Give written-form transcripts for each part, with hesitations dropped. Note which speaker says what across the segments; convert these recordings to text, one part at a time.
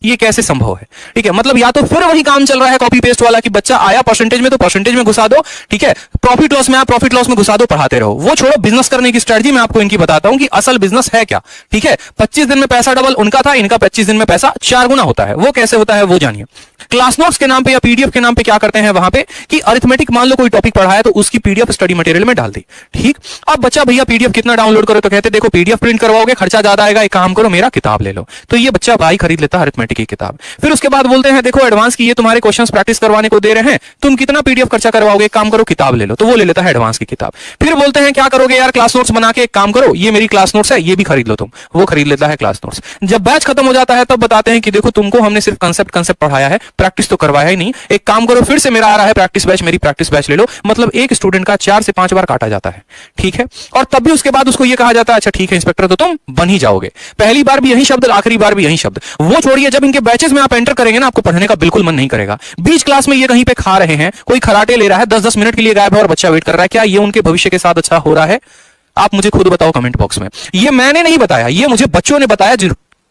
Speaker 1: ये कैसे संभव है? ठीक है, मतलब या तो फिर वही काम चल रहा है कॉपी पेस्ट वाला कि बच्चा आया परसेंटेज में तो परसेंटेज में घुसा दो, ठीक है, प्रॉफिट लॉस में आया प्रॉफिट लॉस में घुसा दो, पढ़ाते रहो। वो छोड़ो, बिजनेस करने की स्ट्रेटजी मैं आपको इनकी बताता हूं कि असल बिजनेस है क्या। ठीक है, 25 दिन में पैसा डबल उनका था, इनका 25 दिन में पैसा 4 गुना होता है। वो कैसे होता है वो जानिए। क्लास नोट्स के नाम पे या पीडीएफ के नाम पे क्या करते हैं वहां पे कि अरिथमेटिक मान लो कोई टॉपिक पढ़ा है तो उसकी पीडीएफ स्टडी मटेरियल में डाल दी। ठीक, अब बच्चा भैया पीडीएफ कितना डाउनलोड करो, तो कहते देखो पीडीएफ प्रिंट करवाओगे खर्चा ज्यादा आएगा, एक काम करो मेरा किताब ले लो। तो ये बच्चा भाई खरीद लेता है अरिथमेटिक की किताब। फिर उसके बाद बोलते हैं देखो एडवांस की ये तुम्हारे क्वेश्चंस प्रैक्टिस करवाने को दे रहे हैं, तुम कितना पीडीएफ खर्चा करवाओगे, एक काम करो किताब ले लो। तो वो ले लेता है एडवांस की किताब। फिर बोलते हैं क्या करोगे यार, क्लास नोट्स बना के एक काम करो, ये मेरी क्लास नोट्स है ये भी खरीद लो तुम। वो खरीद लेता है क्लास नोट्स। जब बैच खत्म हो जाता है तब बताते हैं कि देखो तुमको हमने सिर्फ कंसेप्ट पढ़ाया है, प्रैक्टिस तो करवाया ही नहीं, एक काम करो फिर से मेरा आ रहा है प्रैक्टिस बैच, मेरी प्रैक्टिस बैच ले लो। मतलब एक स्टूडेंट का 4 से 5 बार काटा जाता है। ठीक है, और तब भी उसके बाद उसको यह कहा जाता है अच्छा ठीक है इंस्पेक्टर तो तुम बन ही जाओगे। पहली बार भी यही शब्द, आखिरी बार भी यही शब्द। वो छोड़िए, जब इनके बैचेस में आप एंटर करेंगे ना आपको पढ़ने का बिल्कुल मन नहीं करेगा। बीच क्लास में ये कहीं पे खा रहे हैं, कोई खराटे ले रहा है, 10-10 मिनट के लिए गायब है और बच्चा वेट कर रहा है। क्या ये उनके भविष्य के साथ अच्छा हो रहा है? आप मुझे खुद बताओ कमेंट बॉक्स में। ये मैंने नहीं बताया, ये मुझे बच्चों ने बताया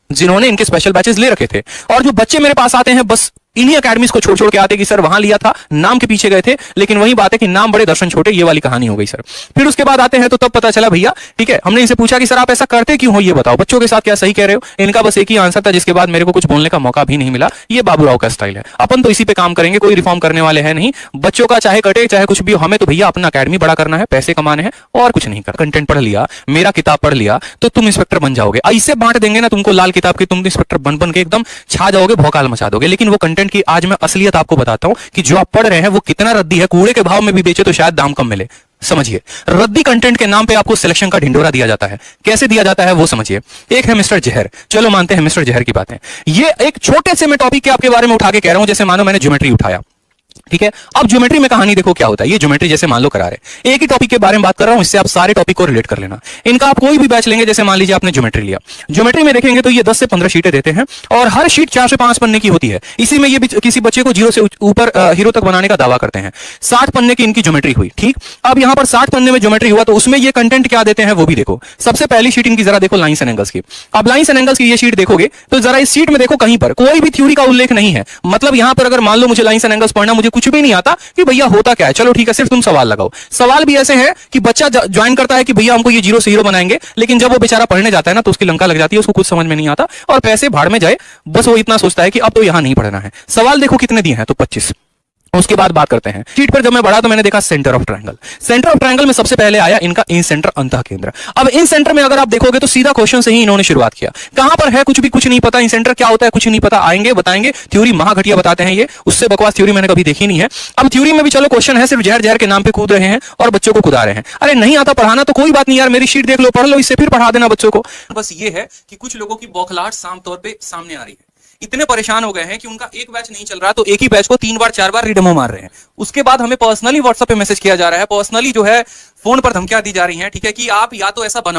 Speaker 1: जिन्होंने इनके स्पेशल बैचेस ले रखे थे। और जो बच्चे मेरे पास आते हैं बस इन्हीं अकेडमीज को छोड़ छोड़ के आते कि सर वहां लिया था, नाम के पीछे गए थे, लेकिन वही बात है कि नाम बड़े दर्शन छोटे, ये वाली कहानी हो गई सर। फिर उसके बाद आते हैं तो तब पता चला भैया, ठीक है, हमने इनसे पूछा कि सर आप ऐसा करते क्यों हो, ये बताओ बच्चों के साथ क्या सही कह रहे हो। इनका बस एक ही आंसर था जिसके बाद मेरे को कुछ बोलने का मौका भी नहीं मिला। ये बाबूराव का स्टाइल है, अपन तो इसी पे काम करेंगे, कोई रिफॉर्म करने वाले हैं नहीं। बच्चों का चाहे कटे चाहे कुछ भी, हमें तो भैया अपना अकेडमी बड़ा करना है, पैसे कमाने हैं और कुछ नहीं कर। कंटेंट पढ़ लिया, मेरा किताब पढ़ लिया तो तुम इंस्पेक्टर बन जाओगे। ऐसे बांट देंगे ना तुमको लाल किताब की, तुम इंस्पेक्टर बन के एकदम छा जाओगे, भौकाल मचा दोगे। लेकिन वो कंटेंट की आज मैं असलियत आपको बताता हूं कि जो आप पढ़ रहे हैं वो कितना रद्दी है। कूड़े के भाव में भी बेचे तो शायद दाम कम मिले। समझिए, रद्दी कंटेंट के नाम पे आपको सिलेक्शन का ढिंडोरा दिया जाता है। कैसे दिया जाता है वो समझिए। एक है मिस्टर जहर, चलो मानते हैं मिस्टर जहर की बातें। ये एक छोटे से मैं टॉपिक के आपके बारे में उठा के कह रहा हूं, जैसे मानो मैंने ज्योमेट्री उठाया। ठीक है, अब ज्योमेट्री में कहानी देखो क्या होता है। ये ज्योमेट्री जैसे मान लो करा रहे, एक ही टॉपिक के बारे में बात कर रहा हूं, इससे आप सारे टॉपिक को रिलेट कर लेना। इनका आप कोई भी बैच लेंगे, जैसे मान लीजिए आपने ज्योमेट्री लिया, ज्योमेट्री में देखेंगे तो ये 10 से 15 शीटें देते हैं और हर शीट 4 से 5 पन्ने की होती है। इसी में ये किसी बच्चे को 0 से ऊपर हीरो तक बनाने का दावा करते हैं। 60 पन्ने की इनकी ज्योमेट्री हुई। ठीक, अब यहां पर 60 पन्ने में ज्योमेट्री हुआ तो उसमें ये कंटेंट क्या देते हैं वो भी देखो। सबसे पहली शीट इनकी जरा देखो लाइंस एंड एंगल्स की। अब लाइंस एंड एंगल्स की ये शीट देखोगे तो जरा इस शीट में देखो कहीं पर कोई भी थ्योरी का उल्लेख नहीं है। मतलब यहां पर अगर मान लो मुझे लाइंस एंड एंगल्स पढ़ना, मुझे कुछ भी नहीं आता कि भैया होता क्या है, चलो ठीक है सिर्फ तुम सवाल लगाओ। सवाल भी ऐसे हैं कि बच्चा ज्वाइन करता है कि भैया हमको ये 0 से हीरो बनाएंगे, लेकिन जब वो बेचारा पढ़ने जाता है ना तो उसकी लंका लग जाती है, उसको कुछ समझ में नहीं आता और पैसे भाड़ में जाए। बस वो इतना सोचता है कि अब तो यहां नहीं पढ़ना है। सवाल देखो कितने दिए हैं, तो 25। उसके बाद बात करते हैं शीट पर। जब मैं बढ़ा तो मैंने देखा centre of triangle. Centre of triangle में सबसे पहले आया इनका इन सेंटर अंतः केंद्र। अब इन सेंटर में अगर आप देखोगे तो सीधा क्वेश्चन से ही इन्होंने शुरुआत किया। कहां पर है कुछ नहीं पता, इन सेंटर क्या होता है कुछ नहीं पता, आएंगे बताएंगे। थ्योरी महाघटिया बताते हैं ये, उससे बकवास थ्योरी मैंने कभी देखी नहीं है। अब थ्योरी में भी चलो क्वेश्चन है, सिर्फ जहर के नाम पे कूद रहे हैं और बच्चों को कुदा रहे हैं। अरे नहीं आता पढ़ाना तो कोई बात नहीं यार, मेरी शीट देख लो, पढ़ लो, इससे फिर पढ़ा देना बच्चों को। बस ये है कि कुछ लोगों की बौखलाहट साम तौर पे सामने आ रही है। इतने परेशान हो गए हैं कि उनका एक बैच नहीं चल रहा तो एक ही बैच को 3 बार 4 बार रीडेमो मार रहे हैं। उसके बाद हमें पर्सनली व्हाट्सएप पे मैसेज किया जा रहा है, पर्सनली जो है फोन पर धमकियां दी जा रही हैं, ठीक है, कि आप या तो ऐसा बनाओ